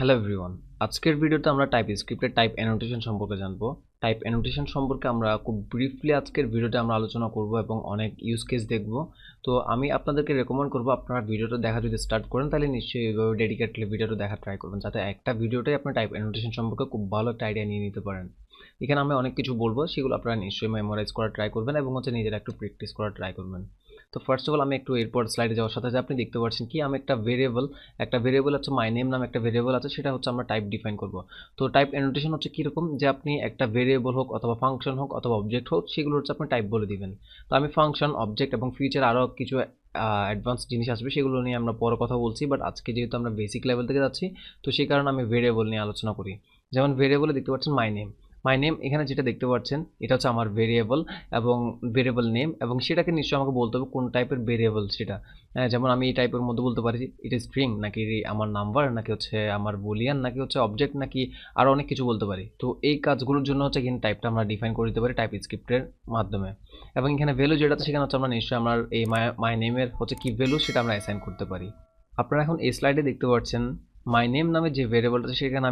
Hello everyone, আজকের ভিডিওতে আমরা টাইপস্ক্রিপ্টের টাইপ অ্যানোটেশন সম্পর্কে জানবো। টাইপ অ্যানোটেশন সম্পর্কে আমরা খুব ব্রিফলি আজকের ভিডিওতে আমরা আলোচনা করব এবং অনেক ইউজ কেস দেখব। তো আমি আপনাদেরকে রেকমেন্ড করব আপনারা ভিডিওটা দেখা যদি স্টার্ট করেন তাহলে নিশ্চয়ই এইভাবে ডেডিকেটলি ভিডিওটা দেখা ট্রাই করবেন, যাতে একটা ভিডিওটাই আপনি টাইপ অ্যানোটেশন সম্পর্কে খুব ভালো একটা আইডিয়া নিয়ে নিতে পারেন। এখানে আমি অনেক কিছু বলবো, সেগুলো আপনারা নিশ্চয়ই মেমোরাইজ করার ট্রাই করবেন এবং নিজেরা একটু প্র্যাকটিস করার ট্রাই করবেন। তো ফার্স্ট অফ অল আমি একটু এরপর স্লাইডে যাওয়ার সাথে সাথে আপনি দেখতে পাচ্ছেন কি আমি একটা ভেরিয়েবল হচ্ছে মাই নেম নামে একটা ভেরিয়েবল আছে, সেটা হচ্ছে আমরা টাইপ ডিফাইন করব। তো টাইপ অ্যানোটেশন হচ্ছে কীরকম, যে আপনি একটা ভেরিয়েবল হোক অথবা ফাংশন হোক অথবা অবজেক্ট হোক, সেগুলো হচ্ছে আপনি টাইপ বলে দিবেন। তো আমি ফাংশন, অবজেক্ট এবং ফিউচার আরও কিছু অ্যাডভান্স জিনিস আসবে, সেগুলো নিয়ে আমরা পরে কথা বলছি, বাট আজকে যেহেতু আমরা বেসিক লেভেল থেকে যাচ্ছি তো সেই কারণে আমি ভেরিয়েবল নিয়ে আলোচনা করি। যেমন ভেরিয়েবলে দেখতে পাচ্ছেন মাই নেম এখানে যেটা দেখতে পাচ্ছেন এটা হচ্ছে আমার ভেরিয়েবল এবং ভেরিয়েবল নেম, এবং সেটাকে নিশ্চয়ই আমাকে বলতে হবে কোন টাইপের ভেরিয়েবল সেটা। যেমন আমি এই টাইপের মধ্যে বলতে পারি এটা স্ট্রিং নাকি আমার নাম্বার নাকি হচ্ছে আমার বুলিয়ান নাকি হচ্ছে অবজেক্ট নাকি আরও অনেক কিছু বলতে পারি। তো এই কাজগুলোর জন্য হচ্ছে কিন্তু টাইপটা আমরা ডিফাইন করে দিতে পারি টাইপ স্ক্রিপ্টের মাধ্যমে। এবং এখানে ভ্যালু যেটা আছে সেখানে হচ্ছে আমরা নিশ্চয়ই আমার এই মাই নেমের হচ্ছে কি ভ্যালু সেটা আমরা অ্যাসাইন করতে পারি। আপনারা এখন এই স্লাইডে দেখতে পাচ্ছেন মাই নেম নামে যে ভেরিয়েবলটা আছে সেখানে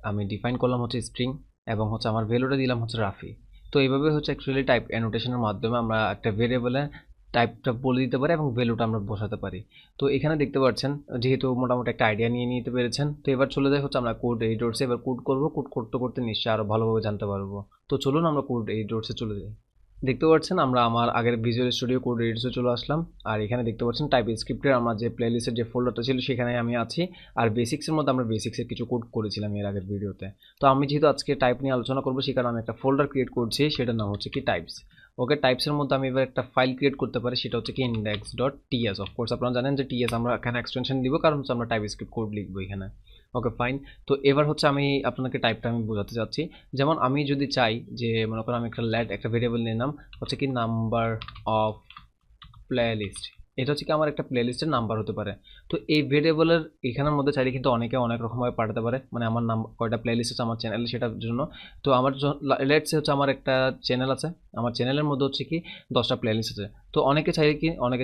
আমি ডিফাইন করলাম হচ্ছে স্ট্রিং এবং হচ্ছে আমার ভ্যালুটা দিলাম হচ্ছে রাফি। তো এইভাবে হচ্ছে অ্যাকচুয়ালি টাইপ অ্যানোটেশনের মাধ্যমে আমরা একটা ভেরিয়েবলের টাইপটা বলে দিতে পারি এবং ভ্যালুটা আমরা বসাতে পারি। তো এখানে দেখতে পাচ্ছেন যেহেতু মোটামুটি একটা আইডিয়া নিয়ে নিতে পেরেছেন, তো এবার চলে যাই হচ্ছে আমরা কোড এডিটরসে। এবার কোড করবো, কোড করতে করতে নিশ্চয়ই আরও ভালোভাবে জানতে পারবো। তো চলুন আমরা কোড এডিটরসে চলে যাই। দেখতে পাচ্ছেন আমরা আমার আগের ভিজুয়াল স্টুডিও কোড এডিটরসে চলে আসলাম। আর এখানে দেখতে পাচ্ছেন টাইপ স্ক্রিপ্টের আমার যে প্লেলিস্টের যে ফোল্ডারটা ছিল সেখানে আমি আছি। আর বেসিক্সের মধ্যে আমরা বেসিক্সের কিছু কোড করেছিলাম এর আগের ভিডিওতে। তো আমি যেহেতু আজকে টাইপ নিয়ে আলোচনা করবো সেই কারণে আমি একটা ফোল্ডার ক্রিয়েট করছি, সেটার নাম হচ্ছে কি টাইপস। ওকে, টাইপসের মধ্যে আমি এবার একটা ফাইল ক্রিয়েট করতে পারি, সেটা হচ্ছে কি index.ts। অফকোর্স আপনারা জানেন যে টিএস আমরা এখানে এক্সটেনশন দিব, কারণ হচ্ছে আমরা টাইপ স্ক্রিপ্ট কোড লিখবো এখানে। Okay fine. তো এবার হচ্ছে আমি আপনাকে টাইপটা আমি বোঝাতে চাচ্ছি। যেমন আমি যদি চাই যে মনে করেন আমি একটা ভেরিয়েবল নিলাম হচ্ছে কি নাম্বার অফ প্লেলিস্ট, এটা হচ্ছে কি আমার একটা প্লেলিস্টের নাম্বার হতে পারে। তো এই ভেরিয়েবলের এখানের মধ্যে চাইলে কিন্তু অনেকে অনেক রকমভাবে পাঠাতে পারে, মানে আমার নাম কয়টা প্লেলিস্ট আছে আমার চ্যানেলে সেটার জন্য। তো আমার লেটস হচ্ছে আমার একটা চ্যানেল আছে, আমার চ্যানেলের মধ্যে হচ্ছে কি 10টা প্লেলিস্ট আছে। তো অনেকে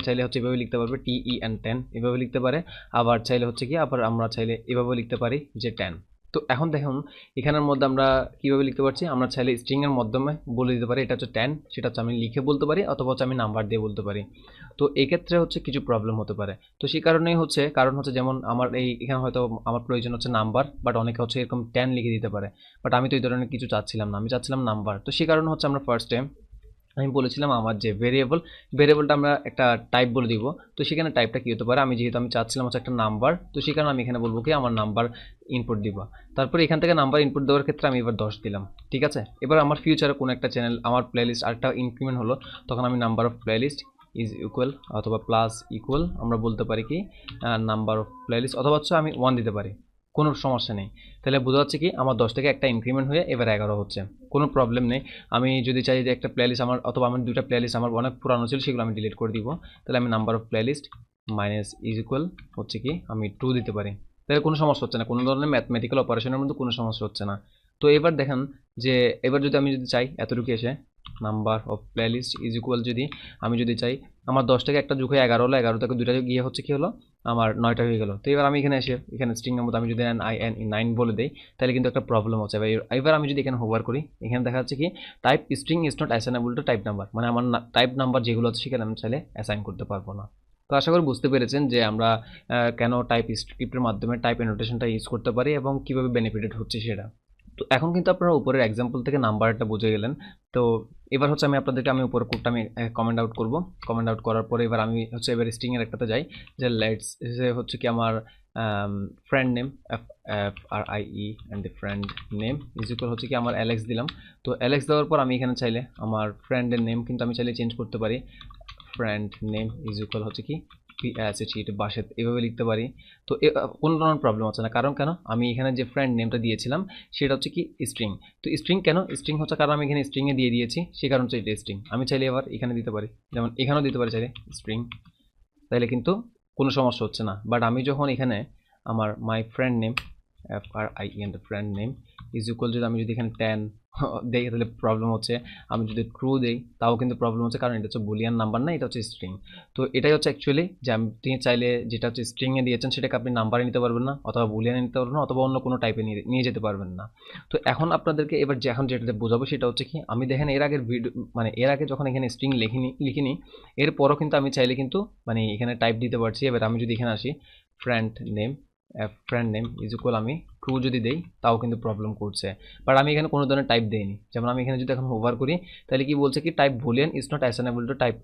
চাইলে হচ্ছে এভাবে লিখতে পারবে TEN 10 এভাবে লিখতে পারে। আবার চাইলে হচ্ছে কি আবার আমরা চাইলে এভাবে লিখতে পারি যে 10। তো এখন দেখুন এখানের মধ্যে আমরা কীভাবে লিখতে পারছি, আমরা চাইলে স্ট্রিংয়ের মাধ্যমে বলে দিতে পারি এটা হচ্ছে 10, সেটা হচ্ছে আমি লিখে বলতে পারি অথবা হচ্ছে আমি নাম্বার দিয়ে বলতে পারি। তো এক্ষেত্রে হচ্ছে কিছু প্রবলেম হতে পারে। তো সেই কারণেই হচ্ছে যেমন আমার এখানে হয়তো আমার প্রয়োজন হচ্ছে নাম্বার, বাট অনেকে হচ্ছে এরকম 10 লিখে দিতে পারে। বাট আমি তো এই ধরনের কিছু চাচ্ছিলাম না, আমি চাচ্ছিলাম নাম্বার। তো সেই কারণে হচ্ছে আমরা ফার্স্টে আমি বলেছিলাম আমার যে ভেরিয়েবলটা আমরা একটা টাইপ বলে দিব। তো সেখানে টাইপটা কী হতে পারে, যেহেতু আমি চাচ্ছিলাম হচ্ছে একটা নাম্বার, তো সেই কারণে আমি এখানে বলবো কি আমার নাম্বার ইনপুট দিব। তারপরে এখান থেকে নাম্বার ইনপুট দেওয়ার ক্ষেত্রে আমি এবার 10 দিলাম। ঠিক আছে, এবার আমার ফিউচারে কোনো একটা চ্যানেল আমার প্লেলিস্ট আরেকটা ইনক্রিমেন্ট হলো, তখন আমি number of playlist is equal অথবা প্লাস ইকুয়াল আমরা বলতে পারি কি নাম্বার অফ প্লেলিস্ট, অথবা হচ্ছে আমি 1 দিতে পারি, কোনো সমস্যা নেই। তাহলে বোঝা যাচ্ছে কি আমার 10 থেকে একটা ইনক্রিমেন্ট হয়ে এবার 11 হচ্ছে, কোনো প্রবলেম নেই। আমি যদি চাই যে একটা প্লেলিস্ট আমার অথবা আমার দুটা প্লেলিস্ট আমার অনেক পুরানো ছিল সেগুলো আমি ডিলিট করে দিব, তাহলে আমি number of playlist minus is equal হচ্ছে কি আমি 2 দিতে পারি। তাহলে কোনো সমস্যা হচ্ছে না, কোনো ধরনের ম্যাথমেটিক্যাল অপারেশনের মধ্যে কোনো সমস্যা হচ্ছে না। তো এবার দেখেন যে এবার আমি যদি চাই এতটুকু এসে number of playlist is equal আমি যদি চাই আমার 10 থেকে একটা যোগ হয়ে 11 হলো, 11 থেকে 2টা গিয়ে হচ্ছে কি হলো আমার 9টা হয়ে গেল। তো এবার আমি এখানে স্ট্রিংয়ের মধ্যে আমি যদি 9 বলে দেই তাহলে কিন্তু একটা প্রবলেম হচ্ছে। এবার আমি যদি এখানে হোভার করি, এখানে দেখা যাচ্ছে কি type string is not assignable to type number, মানে আমার টাইপ নাম্বার যেগুলো আছে সেখানে আমি চাইলে অ্যাসাইন করতে পারবো না। তো আশা করি বুঝতে পেরেছেন যে আমরা কেন টাইপ স্ক্রিপ্টের মাধ্যমে টাইপ অ্যানোটেশনটা ইউজ করতে পারি এবং কীভাবে বেনিফিটেড হচ্ছে সেটা। তো এখন কিন্তু আপনারা উপরের এক্সাম্পল থেকে নাম্বারটা বুঝে গেলেন। তো এবার হচ্ছে আমি উপরের কোডটা আমি কমেন্ট আউট করব। কমেন্ট আউট করার পরে এবার আমি হচ্ছে এবার স্ট্রিংয়ের একটাতে যাই, যে লেটস হচ্ছে কি আমার friend name FRIE and the friend name is equal হচ্ছে কি আমার অ্যালেক্স দিলাম। তো অ্যালেক্স দেওয়ার পর আমি এখানে চাইলে আমার ফ্রেন্ডের নেম কিন্তু আমি চাইলে চেঞ্জ করতে পারি, ফ্রেন্ড নেম ইজ ইকুয়াল হচ্ছে কি বাসেত এভাবে লিখতে পারি। তো কোনো ধরনের প্রবলেম হচ্ছে না, কারণ কেন আমি এখানে যে ফ্রেন্ড নেমটা দিয়েছিলাম সেটা হচ্ছে কি স্ট্রিং। তো স্ট্রিং কেন স্ট্রিং হচ্ছে কারণ আমি এখানে স্ট্রিংয়ে দিয়ে দিয়েছি, সেই কারণ হচ্ছে এটা স্ট্রিং। আমি চাইলে এবার এখানে দিতে পারি, যেমন এখানেও দিতে পারি চাইলে স্ট্রিং, তাহলে কিন্তু কোনো সমস্যা হচ্ছে না। বাট আমি যখন এখানে আমার my friend name FRIE and friend name is equal আমি যদি এখানে 10 দেই তাহলে প্রবলেম হচ্ছে। আমি যদি ট্রু দেই তাও কিন্তু প্রবলেম হচ্ছে, কারণ এটা হচ্ছে বুলিয়ান নাম্বার না, এটা হচ্ছে স্ট্রিং। তো এটাই হচ্ছে অ্যাকচুয়ালি যে আপনি চাইলে যেটা হচ্ছে স্ট্রিংয়ে দিয়েছেন সেটাকে আপনি নাম্বারে নিতে পারবেন না, অথবা বুলিয়ানে নিতে পারবেন না, অথবা অন্য কোনো টাইপে নিয়ে নিয়ে যেতে পারবেন না। তো এখন আপনাদেরকে এবার যে এখন যেটা বোঝাবো সেটা হচ্ছে কি, আমি দেখেন এর আগের ভিডিও মানে এর আগে যখন এখানে স্ট্রিং লিখিনি এরপরও কিন্তু আমি চাইলে কিন্তু মানে এখানে টাইপ দিতে পারছি। এবার আমি যদি এখানে আসি friend name, friend name is equal আমি ট্রু যদি দেই তাও কিন্তু প্রবলেম করছে। বাট আমি এখানে কোনো ধরনের টাইপ দেইনি। যেমন আমি এখানে যদি এখন হোভার করি তাহলে কি বলছে কি, type boolean is not assignable to type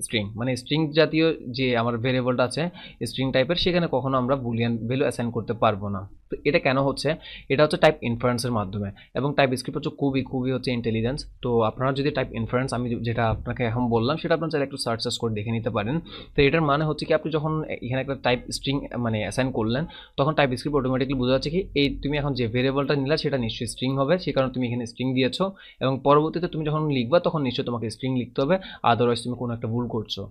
string, মানে স্ট্রিং জাতীয় যে আমার ভেরিয়েবলটা আছে স্ট্রিং টাইপের, সেখানে কখনো আমরা বুলিয়ান ভ্যালু অ্যাসাইন করতে পারবো না। তো এটা কেন হচ্ছে, এটা হচ্ছে টাইপ ইনফারেন্সের মাধ্যমে, এবং টাইপ স্ক্রিপ্ট হচ্ছে খুবই হচ্ছে ইন্টেলিজেন্স। তো আপনারা যদি টাইপ ইনফারেন্স আমি যেটা আপনাকে এখন বললাম সেটা আপনার চাইলে একটু সার্চ করে দেখে নিতে পারেন। তো এটার মানে হচ্ছে কি, আপনি যখন এখানে একটা টাইপ স্ট্রিং মানে অ্যাসাইন করলেন, তখন টাইপ স্ক্রিপ্ট অটোমেটিকলি বোঝা যাচ্ছে কি এই তুমি এখন যে ভেরিয়েবলটা নিলা সেটা নিশ্চয়ই স্ট্রিং হবে, সেই কারণে তুমি এখানে স্ট্রিং দিয়েছো, এবং পরবর্তীতে তুমি যখন লিখবা তখন নিশ্চয়ই তোমাকে স্ট্রিং লিখতে হবে, আদারওয়াইজ তুমি কোনো একটা ভুল করছো।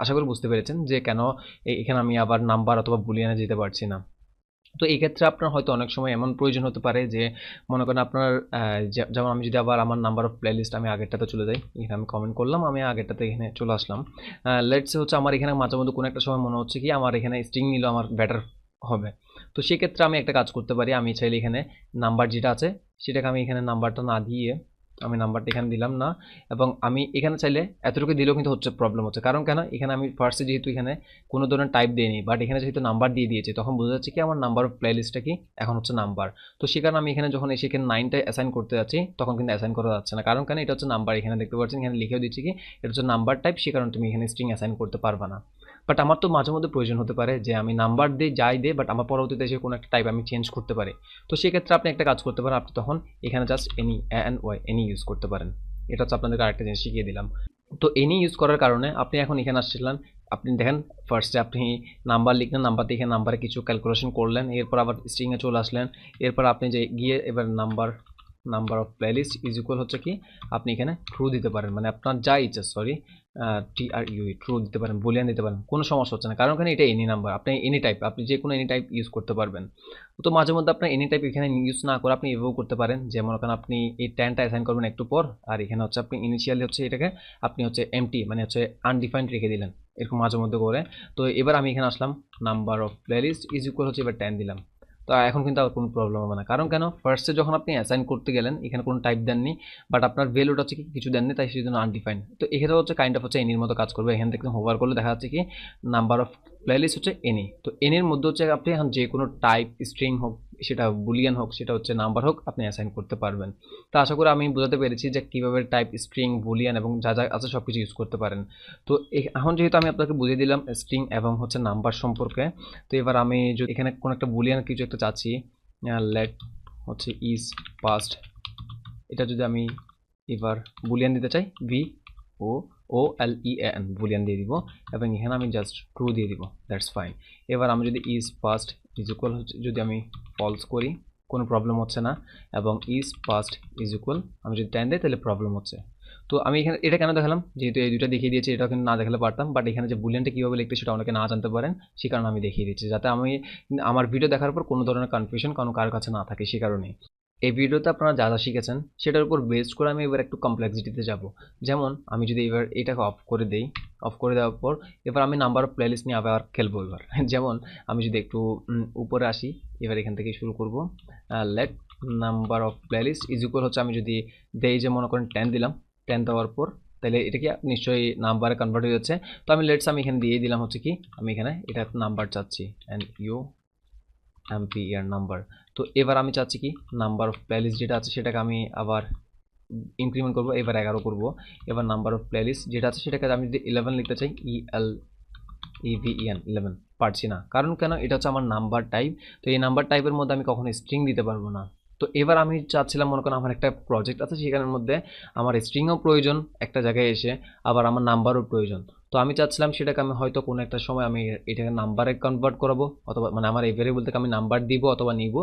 আশা করি বুঝতে পেরেছেন যে কেন এখানে আমি আবার নাম্বার অথবা বুলিয়ানে যেতে পারছি না। তো এই ক্ষেত্রে আপনার হয়তো অনেক সময় এমন প্রয়োজন হতে পারে যে মনে করেন আপনার যেমন আমি যদি আবার আমার নাম্বার অফ প্লেলিস্ট আমি আগেরটাতে চলে যাই, এখানে আমি কমেন্ট করলাম, আমি আগেরটাতে এখানে চলে আসলাম। লেটস হচ্ছে আমার এখানে মাঝে মধ্যে কোনো একটা সময় মনে হচ্ছে কি আমার এখানে স্ট্রিং নিলে আমার বেটার হবে। তো সেক্ষেত্রে আমি একটা কাজ করতে পারি, আমি চাইলে এখানে নাম্বার যেটা আছে সেটাকে আমি এখানে নাম্বারটা না দিয়ে আমি নাম্বারটা এখানে দিলাম না, এবং আমি এখানে চাইলে এতটুকু দিলেও কিন্তু হচ্ছে প্রবলেম হচ্ছে। কারণ কেন, এখানে আমি ফার্স্টে যেহেতু এখানে কোনো ধরনের টাইপ দিইনি, বাট এখানে যেহেতু নাম্বার দিয়ে দিয়েছি, তখন বোঝা যাচ্ছে কি আমার নাম্বার অফ প্লেলিস্টটা কি এখন হচ্ছে নাম্বার। তো সে কারণে আমি এখানে যখন এসে এখানে 9টা অ্যাসাইন করতে যাচ্ছি তখন কিন্তু অ্যাসাইন করা যাচ্ছে না, কারণ কেন, এটা হচ্ছে নাম্বার। এখানে দেখতে পাচ্ছেন এখানে লিখেও দিচ্ছি কি এটা হচ্ছে নাম্বার টাইপ, সে কারণে তুমি এখানে স্ট্রিং অ্যাসাইন করতে পারবে না। বাট আমার তো মাঝে মধ্যে প্রয়োজন হতে পারে যে আমি নাম্বার দিই যাই দিই, বাট আমার পরবর্তীতে এসে কোনো একটা টাইপ আমি চেঞ্জ করতে পারি। তো সেক্ষেত্রে আপনি একটা কাজ করতে পারেন, আপনি তখন এখানে just any N Y any use করতে পারেন। এটা হচ্ছে আপনাদেরকে আরেকটা জিনিস শিখিয়ে দিলাম। তো এনি ইউজ করার কারণে আপনি এখন এখানে আসছিলেন, আপনি দেখেন ফার্স্টে আপনি নাম্বার লিখলেন, নাম্বার দেখে নাম্বারে কিছু ক্যালকুলেশন করলেন, এরপর আবার স্ট্রিংয়ে চলে আসলেন, এরপর আপনি যে গিয়ে এবার number of playlist is equal হচ্ছে কি আপনি এখানে ট্রু দিতে পারেন, মানে আপনার যা ইচ্ছা, সরি TRUE ট্রু দিতে পারেন, বুলিয়ান দিতে পারেন, কোনো সমস্যা হচ্ছে না, কারণ এখানে এটা এনি নাম্বার, আপনি এনি টাইপ আপনি যে কোনো এনি টাইপ ইউজ করতে পারবেন। তো মাঝে মধ্যে আপনার এনি টাইপ এখানে ইউজ না করে আপনি এভাবেও করতে পারেন, যেমন ওখানে আপনি এই 10টা অ্যাসাইন করবেন একটু পর, আর এখানে হচ্ছে আপনি ইনিশিয়ালি হচ্ছে এটাকে আপনি হচ্ছে এমটি মানে হচ্ছে আনডিফাইন্ড রেখে দিলেন, এরকম মাঝে মধ্যে করে। তো এবার আমি এখানে আসলাম, number of playlist is equal হচ্ছে এবার 10 দিলাম। তো এখন কিন্তু আর কোনো প্রবলেম হবে না, কারণ কেন, ফার্স্টে যখন আপনি অ্যাসাইন করতে গেলেন এখানে কোনো টাইপ দেননি, বাট আপনার ভ্যালুটা হচ্ছে কি কিছু দেননি, তাই সেই জন্য আনডিফাইন্ড। তো এক্ষেত্রে হচ্ছে কাইন্ড অফ হচ্ছে এনির মতো কাজ করবে। এখান থেকে হোভার করলে দেখা যাচ্ছে কি নাম্বার অফ প্লেলিস্ট হচ্ছে এনি, তো এনির মধ্যে হচ্ছে আপনি এখন যে কোনো টাইপ স্ট্রিং হোক, সেটা বুলিয়ান হোক, সেটা হচ্ছে নাম্বার হোক, আপনি অ্যাসাইন করতে পারবেন। তো আশা করি আমি বোঝাতে পেরেছি যে কীভাবে টাইপ স্ট্রিং বুলিয়ান এবং যা যা আছে সব কিছু ইউজ করতে পারেন। তো এখন যেহেতু আমি আপনাকে বুঝিয়ে দিলাম স্ট্রিং এবং হচ্ছে নাম্বার সম্পর্কে, তো এবার আমি যদি এখানে কোনো একটা বুলিয়ান কিছু একটা চাচ্ছি, লেট হচ্ছে ইজ পাস্ট, এটা যদি আমি এবার বুলিয়ান দিতে চাই VOOLEAN বুলিয়ান দিয়ে দিব, এবং এখানে আমি জাস্ট ট্রু দিয়ে দিব, দ্যাটস ফাইন। এবার আমি যদি ইজ পাস্ট ইজ ইকুয়াল হচ্ছে যদি আমি ফলস করি কোনো প্রবলেম হচ্ছে না, এবং ইজ পাস্ট ইজ ইকুয়াল আমি যদি 10 দিই তাহলে প্রবলেম হচ্ছে। তো আমি এখানে এটা কেন দেখালাম, যেহেতু এই দুটো দেখিয়ে দিয়েছি, এটা কিন্তু না দেখালে পারতাম, বাট এখানে যে বুলিয়ানটা কীভাবে লিখতে সেটা অনেকে না জানতে পারেন, সে কারণে আমি দেখিয়ে দিচ্ছি, যাতে আমি আমার ভিডিও দেখার পর কোনো ধরনের কনফিউশন কারোর কাছে না থাকে, সে কারণেই। এই ভিডিওতে আপনারা যা যা শিখেছেন সেটার উপর বেসড করে আমি এবার একটু কমপ্লেক্সিটিতে যাব। যেমন আমি যদি এবার এটাকে অফ করে দেই, অফ করে দেওয়ার পর এবার আমি নাম্বার অফ প্লেলিস্ট নিয়ে আবার খেলবো এবার। যেমন আমি যদি একটু উপরে আসি, এবার এখান থেকে শুরু করব, let number of playlist is equal হচ্ছে আমি যদি দেই যে মনে করেন 10 দিলাম, 10 দেওয়ার পর তাহলে এটা কি নিশ্চয়ই নাম্বারে কনভার্ট হয়ে যাচ্ছে। তো আমি লেটস আমি এখানে দিয়ে দিলাম হচ্ছে কি আমি এখানে এটা নাম্বার চাচ্ছি, NUMPER নাম্বার। তো এবার আমি চাচ্ছি কি নাম্বার অফ প্লেলিস্ট যেটা আছে সেটাকে আমি আবার ইনক্রিমেন্ট করব, এবার 11 করব। এবার নাম্বার অফ প্লেলিস্ট যেটা আছে সেটাকে আমি যদি 11 লিখতে চাই, ELEVEN 11 পারছি না, কারণ কেন, এটা হচ্ছে আমার নাম্বার টাইপ। তো এই নাম্বার টাইপের মধ্যে আমি কখনো স্ট্রিং দিতে পারবো না। তো এবার আমি চাচ্ছিলাম মনে করেন আমার একটা প্রজেক্ট আছে, সেখানের মধ্যে আমার স্ট্রিংও প্রয়োজন একটা জায়গায় এসে, আবার আমার নাম্বারও প্রয়োজন। তো আমি চাচ্ছিলাম সেটাকে আমি হয়তো কোনো একটা সময় আমি এটাকে নাম্বারে কনভার্ট করাবো, অথবা মানে আমার এই ভেরিয়েবল থেকে আমি নাম্বার দিব অথবা নিব,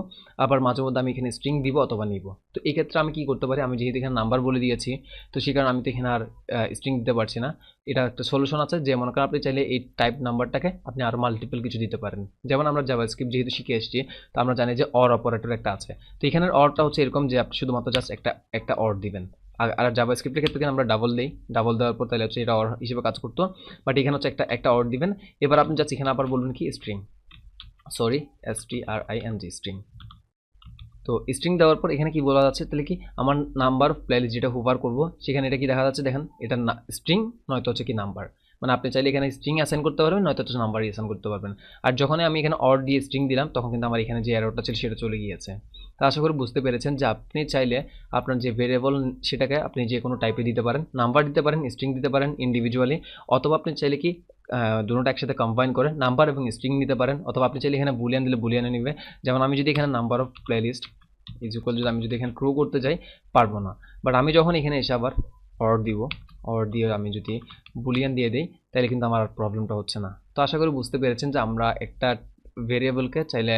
আবার মাঝে মধ্যে আমি এখানে স্ট্রিং দিব অথবা নিব। তো এই ক্ষেত্রে আমি কি করতে পারি, আমি যেহেতু এখানে নাম্বার বলে দিয়েছি, তো সেই কারণে আমি তো এখানে আর স্ট্রিং দিতে পারছি না। এটা একটা সলিউশন আছে, যে মনে করেন আপনি চাইলে এই টাইপ নাম্বারটাকে আপনি আরও মাল্টিপল কিছু দিতে পারেন। যেমন আমরা জাভাস্ক্রিপ্ট যেহেতু শিখে এসেছি, তো আমরা জানি যে অর অপারেটর একটা আছে। তো এখানের অরটা হচ্ছে এরকম যে আপনি শুধুমাত্র জাস্ট একটা একটা অর দিবেন। আর জাভাস্ক্রিপ্টের ক্ষেত্রে কিন্তু আমরা ডাবল দিই, ডাবল দেওয়ার পর তাহলে হচ্ছে এটা অর হিসেবে কাজ করতো। বাট এখানে হচ্ছে একটা একটা অর দিবেন। এবার আপনি জাস্ট এখানে আবার বলবেন কি স্ট্রিং, সরি STRING স্ট্রিং। তো স্ট্রিং দেওয়ার পর এখানে কি বলা যাচ্ছে, তাহলে কি আমার নাম্বার প্লেলিস্ট যেটা হোভার করব সেখানে এটা কি দেখা যাচ্ছে, দেখেন এটা স্ট্রিং নয়তো হচ্ছে কি নাম্বার। মানে আপনি চাইলে এখানে স্ট্রিং অ্যাসাইন করতে পারবেন, নয়তো হচ্ছে নাম্বারই অ্যাসাইন করতে পারবেন। আর যখনই আমি এখানে অর দিয়ে স্ট্রিং দিলাম, তখন কিন্তু আমার এখানে যে এররটা ছিল সেটা চলে গিয়েছে। তো আশা করি বুঝতে পেরেছেন যে আপনি চাইলে আপনার যে ভেরিয়েবল সেটাকে আপনি যে কোনো টাইপে দিতে পারেন, নাম্বার দিতে পারেন, স্ট্রিং দিতে পারেন ইন্ডিভিজুয়ালি, অথবা আপনি চাইলে কি দুটোটা একসাথে কম্বাইন করে নাম্বার এবং স্ট্রিং নিতে পারেন, অথবা আপনি চাইলে এখানে বুলিয়ান দিলে বুলিয়ানে নিবে। যেমন আমি যদি এখানে number of playlist is equal, যদি আমি যদি এখানে ক্রো করতে যাই পারবো না। বাট আমি যখন এখানে এসে আবার অর দিব, অর দিয়ে আমি যদি বুলিয়ান দিয়ে দিই, তাহলে কিন্তু আমার প্রবলেমটা হচ্ছে না। তো আশা করি বুঝতে পেরেছেন যে আমরা একটা ভেরিয়েবলকে চাইলে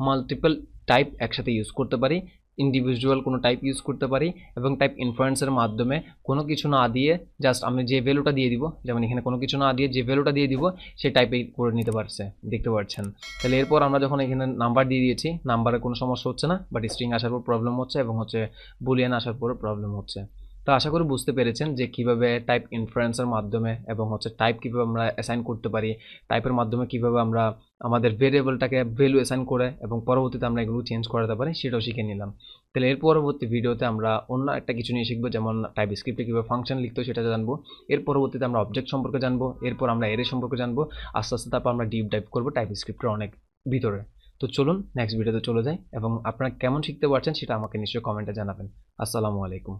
মাল্টিপল টাইপ একসাথে ইউজ করতে পারি, ইন্ডিভিজুয়াল কোনো টাইপ ইউজ করতে পারি, এবং টাইপ ইনফারেন্সের মাধ্যমে কোনো কিছু না দিয়ে জাস্ট আমি যে ভ্যালুটা দিয়ে দিব, যেমন এখানে কোনো কিছু না দিয়ে যে ভ্যালুটা দিয়ে দিব সেই টাইপেই করে নিতে পারছে, দেখতে পাচ্ছেন। তাহলে এরপর আমরা যখন এখানে নাম্বার দিয়ে দিয়েছি, নাম্বারে কোনো সমস্যা হচ্ছে না, বাট স্ট্রিং আসার পর প্রবলেম হচ্ছে, এবং হচ্ছে বুলিয়ান আসার পরও প্রবলেম হচ্ছে। তো আশা করি বুঝতে পেরেছেন যে কিভাবে টাইপ ইনফারেন্সের মাধ্যমে এবং হচ্ছে টাইপ কিভাবে আমরা অ্যাসাইন করতে পারি, টাইপের মাধ্যমে কিভাবে আমরা আমাদের ভেরিয়েবলটাকে ভ্যালু অ্যাসাইন করে এবং পরবর্তীতে আমরা এগুলো চেঞ্জ করাতে পারি, সেটাও শিখে নিলাম। তাহলে এর পরবর্তী ভিডিওতে আমরা অন্য একটা কিছু নিয়ে শিখবো, যেমন টাইপ স্ক্রিপ্টে কীভাবে ফাংশন লিখতে হয় সেটা জানবো। এর পরবর্তীতে আমরা অবজেক্ট সম্পর্কে জানবো, এরপর আমরা এরে সম্পর্কে জানবো, আস্তে আস্তে তারপর আমরা ডিপ ডাইভ করবো টাইপ স্ক্রিপ্টের অনেক ভিতরে। তো চলুন নেক্সট ভিডিওতে চলে যাই, এবং আপনারা কেমন শিখতে পারছেন সেটা আমাকে নিশ্চয়ই কমেন্টে জানাবেন। আসসালামু আলাইকুম।